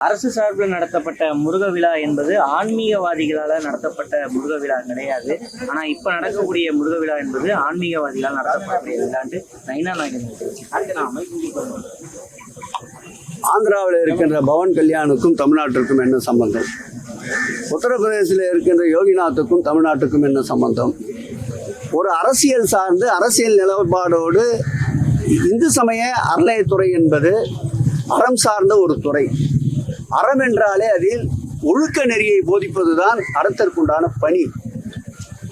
அரசு சார்பில் நடத்தப்பட்ட முருக விழா என்பது ஆன்மீகவாதிகளால் நடத்தப்பட்ட முருக விழா கிடையாது. ஆனால் இப்போ நடக்கக்கூடிய முருக விழா என்பது ஆன்மீகவாதிகளால் நடத்தப்படக்கூடிய விழாண்டு நைனா நாயகன். ஆந்திராவில் இருக்கின்ற பவன் கல்யாணுக்கும் தமிழ்நாட்டிற்கும் என்ன சம்பந்தம்? உத்தரப்பிரதேசத்தில் இருக்கின்ற யோகிநாத்துக்கும் தமிழ்நாட்டுக்கும் என்ன சம்பந்தம்? ஒரு அரசியல் சார்ந்து அரசியல் நிலப்பாடோடு இந்து சமய அறநிலையத்துறை என்பது அறம் சார்ந்த ஒரு துறை. அறம் என்றாலே அதில் ஒழுக்க நெறியை போதிப்பதுதான் அறத்திற்குண்டான பணி.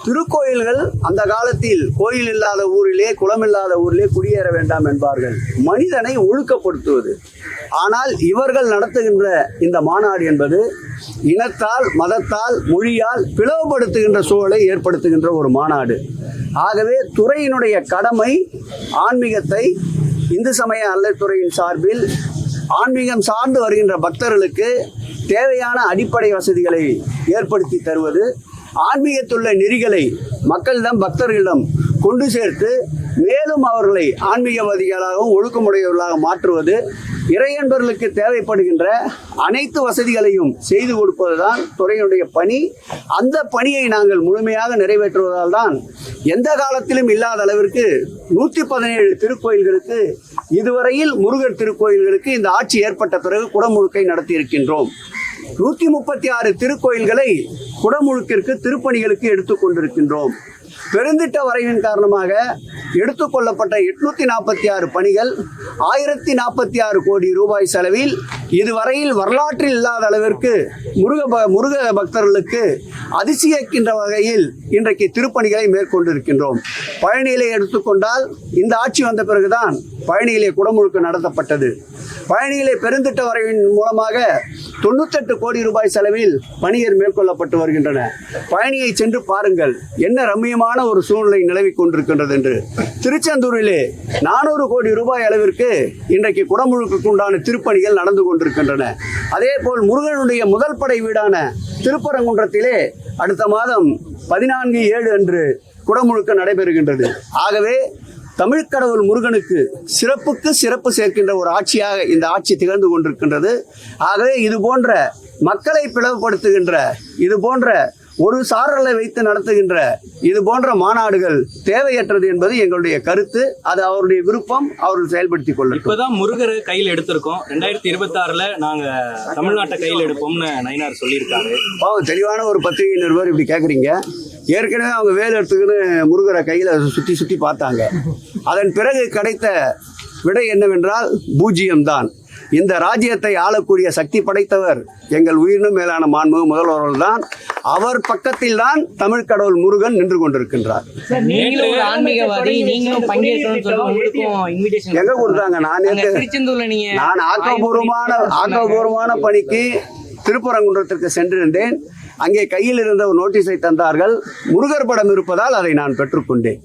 திருக்கோயில்கள் அந்த காலத்தில் கோயில் இல்லாத ஊரிலே குளம் இல்லாத ஊரிலே குடியேற வேண்டாம் என்பார்கள், மனிதனை ஒழுக்கப்படுத்துவது. ஆனால் இவர்கள் நடத்துகின்ற இந்த மாநாடு என்பது இனத்தால் மதத்தால் மொழியால் பிளவுபடுத்துகின்ற சூழலை ஏற்படுத்துகின்ற ஒரு மாநாடு. ஆகவே துறையினுடைய கடமை ஆன்மீகத்தை இந்து சமய அறநிலையத்துறையின் சார்பில் ஆன்மீகம் சார்ந்து வருகின்ற பக்தர்களுக்கு தேவையான அடிப்படை வசதிகளை ஏற்படுத்தி தருவது, ஆன்மீகத்துள்ள நெறிகளை மக்களிடம் பக்தர்களிடம் கொண்டு சேர்த்து மேலும் அவர்களை ஆன்மீகவாதிகளாகவும் ஒழுக்கமுடையவர்களாக மாற்றுவது, இறையன்பர்களுக்கு தேவைப்படுகின்ற அனைத்து வசதிகளையும் செய்து கொடுப்பதுதான் துறையினுடைய பணி. அந்த பணியை நாங்கள் முழுமையாக நிறைவேற்றுவதால் தான் எந்த காலத்திலும் இல்லாத அளவிற்கு 117 திருக்கோயில்களுக்கு இதுவரையில் முருகர் திருக்கோயில்களுக்கு இந்த ஆட்சி ஏற்பட்ட பிறகு குடமுழுக்கை நடத்தி இருக்கின்றோம். 136 திருக்கோயில்களை குடமுழுக்கிற்கு திருப்பணிகளுக்கு எடுத்துக்கொண்டிருக்கின்றோம். பெருந்திட்ட வரைவின் காரணமாக எடுத்துக்கொள்ளப்பட்ட 846 பணிகள் 1046 கோடி ரூபாய் செலவில் இதுவரையில் வரலாற்றில் இல்லாத அளவிற்கு முருக பக்தர்களுக்கு அதிசயிக்கின்ற வகையில் இன்றைக்கு திருப்பணிகளை மேற்கொண்டிருக்கின்றோம். பழனியிலே எடுத்துக்கொண்டால் இந்த ஆட்சி வந்த பிறகுதான் பழனியிலே குடமுழுக்கு நடத்தப்பட்டது. பழனியிலே பெருந்திட்ட வரைவின் மூலமாக 98 கோடி ரூபாய் செலவில் பணிகள் மேற்கொள்ளப்பட்டு வருகின்றன. பழனியை சென்று பாருங்கள், என்ன ரம்மியமான ஒரு சூழ்நிலை நிலவி கொண்டிருக்கின்றது என்று. திருச்செந்தூரிலே 400 கோடி ரூபாய் அளவிற்கு இன்றைக்கு குடமுழுக்கு உண்டான திருப்பணிகள் நடந்து கொண்டிருக்கின்றன. அதே போல் முருகனுடைய முதல் படை வீடான திருப்பரங்குன்றத்திலே அடுத்த மாதம் 14/7 அன்று குடமுழுக்கு நடைபெறுகின்றது. ஆகவே தமிழ்க்கடவுள் முருகனுக்கு சிறப்புக்கு சிறப்பு சேர்க்கின்ற ஒரு ஆட்சியாக இந்த ஆட்சி திகழ்ந்து கொண்டிருக்கின்றது. ஆகவே இது போன்ற மக்களை பிளவுபடுத்துகின்ற, இது போன்ற ஒரு சாரலை வைத்து நடத்துகின்ற இது போன்ற மாநாடுகள் தேவையற்றது என்பது எங்களுடைய கருத்து. அது அவருடைய விருப்பம், அவர்கள் செயல்படுத்திக் கொள்ள. இப்பதான் முருகரை கையில் எடுத்திருக்கோம். 2026 நாங்க தமிழ்நாட்டை கையில் எடுப்போம்னு நயினார் சொல்லியிருக்காரு. தெளிவான ஒரு பத்திரிகை நிருபர் இப்படி கேட்குறீங்க. ஏற்கனவே அவங்க வேலை எடுத்துக்கின்னு முருகரை கையில் சுற்றி சுற்றி பார்த்தாங்க. அதன் பிறகு கிடைத்த விடை என்னவென்றால் பூஜ்ஜியம்தான். இந்த ராஜ்யத்தை ஆளக்கூடிய சக்தி படைத்தவர் எங்கள் உயிரினும் மேலான மாண்புமிகு முதல்வர்கள் தான். அவர் பக்கத்தில் தான் தமிழ் கடவுள் முருகன் நின்று கொண்டிருக்கின்றார். எங்க கொடுத்தாங்க? நான் ஆக்கப்பூர்வமான பணிக்கு திருப்பரங்குன்றத்திற்கு சென்றிருந்தேன். அங்கே கையில் இருந்த ஒரு நோட்டீஸை தந்தார்கள். முருகர் படம் இருப்பதால் அதை நான் பெற்றுக்கொண்டேன்.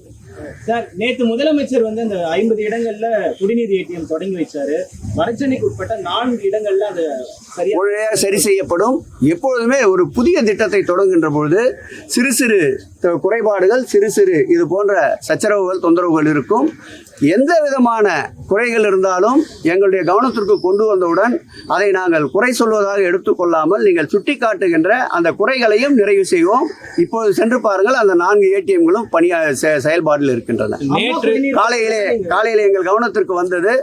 சார், நேற்று முதலமைச்சர் அந்த 50 இடங்கள்ல குடிநீர் ஏடிஎம் தொடங்கி வச்சாரு. வடசென்னைக்கு உட்பட்ட 4 இடங்கள்ல அது சரி செய்யப்படும். எப்பொழுதுமே ஒரு புதிய திட்டத்தை தொடங்குகின்ற பொழுது சிறு சிறு குறைபாடுகள், சிறு சிறு இது போன்ற சச்சரவுகள், தொந்தரவுகள் இருக்கும். எந்த விதமான குறைகள் இருந்தாலும் எங்களுடைய கவனத்திற்கு கொண்டு வந்தவுடன் அதை நாங்கள் குறை சொல்வதாக எடுத்துக்கொள்ளாமல் நீங்கள் சுட்டி காட்டுகின்ற அந்த குறைகளையும் நிறைவு செய்வோம். இப்போது சென்று பாருங்கள், அந்த 4 ஏடிஎம்களும் செயல்பாட்டில் இருக்கின்றன. காலையிலே எங்கள் கவனத்திற்கு வந்தது.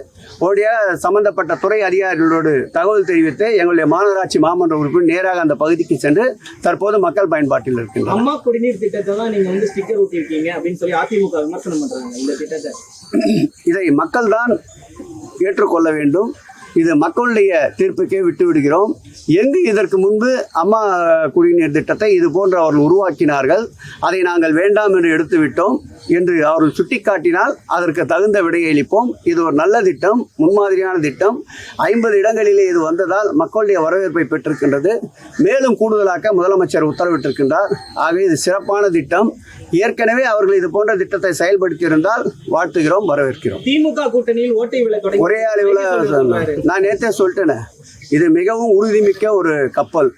உடைய சம்பந்தப்பட்ட துறை அதிகாரிகளோடு தகவல் தெரிவித்து எங்களுடைய மாநகராட்சி மாமன்ற உறுப்பினர் நேராக அந்த பகுதிக்கு சென்று தற்போது மக்கள் பயன்பாட்டில் இருக்கின்றனர். அம்மா குடிநீர் திட்டத்தை தான் நீங்க ஸ்டிக்கர் ஒட்டியிருக்கீங்க அப்படின்னு சொல்லி அதிமுக விமர்சனம் பண்றாங்க. இந்த திட்டத்தை இதை மக்கள் தான் ஏற்றுக்கொள்ள வேண்டும். இது மக்களுடைய தீர்ப்புக்கே விட்டு விடுகிறோம். எங்கு இதற்கு முன்பு அம்மா குடிநீர் திட்டத்தை இது போன்று அவர்கள் உருவாக்கினார்கள், அதை நாங்கள் வேண்டாம் என்று எடுத்துவிட்டோம் என்று அவர்கள் சுட்டிக்காட்டினால் அதற்கு தகுந்த விடையை அளிப்போம். இது ஒரு நல்ல திட்டம், முன்மாதிரியான திட்டம். 50 இடங்களிலே இது வந்ததால் மக்களுடைய வரவேற்பை பெற்றிருக்கின்றது. மேலும் கூடுதலாக்க முதலமைச்சர் உத்தரவிட்டிருக்கின்றார். ஆகவே இது சிறப்பான திட்டம். ஏற்கனவே அவர்கள் இது போன்ற திட்டத்தை செயல்படுத்தி இருந்தால் வாழ்த்துகிறோம், வரவேற்கிறோம். திமுக கூட்டணியில் ஓட்டை விலை ஒரே அளவில் நான் நேற்றே சொல்லிட்டேனே, இது மிகவும் உறுதிமிக்க ஒரு கப்பல்.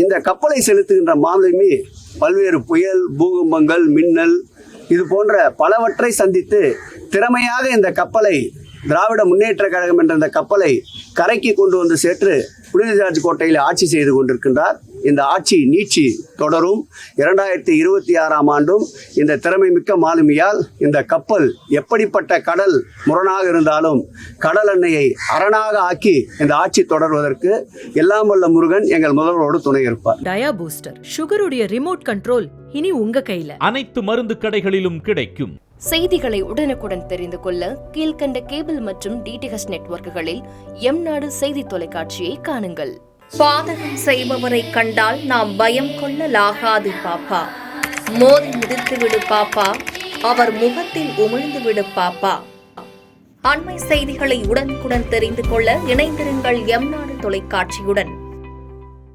இந்த கப்பலை செலுத்துகின்ற மாலுமி பல்வேறு புயல், பூகம்பங்கள், மின்னல் இது போன்ற பலவற்றை சந்தித்து திறமையாக இந்த கப்பலை திராவிட முன்னேற்ற கழகம் என்ற இந்த கப்பலை கரைக்கு கொண்டு வந்து சேர்த்து புனித ஜார்ஜ் கோட்டையில் ஆட்சி செய்து கொண்டிருக்கின்றார். இந்த ஆட்சி நீட்சி தொடரும். 2026ஆம் ஆண்டும் இந்த திறமை மிக்க மாலுமியால் இந்த கப்பல் எப்படிப்பட்ட கடல் முரணாக இருந்தாலும் கடல் எண்ணெயை அரணாக ஆக்கி இந்த ஆட்சி தொடர்வதற்கு எல்லாம் வல்ல முருகன் எங்கள் முதல்வரோடு துணை இருப்பார். டயா பூஸ்டர் சுகருடைய ரிமோட் கண்ட்ரோல் இனி உங்க கையில. அனைத்து மருந்து கடைகளிலும் கிடைக்கும். செய்திகளை உடனுக்குடன் தெரிந்து கொள்ள கீழ்க்கண்ட கேபிள் மற்றும் டிடிஹெச் நெட்வொர்க்குகளில் எம்நாடு செய்தி தொலைக்காட்சியை காணுங்கள். பாதகம் செய்பவரை கண்டால் நாம் பயம் கொள்ளலாகாது பாப்பா. மோதி மிதித்து விடு பாப்பா, அவர் முகத்தில் உமிழ்ந்து விடு பாப்பா. அண்மை செய்திகளை உடனுக்குடன் தெரிந்து கொள்ள இணைந்திருங்கள் எம்நாடு தொலைக்காட்சியுடன்.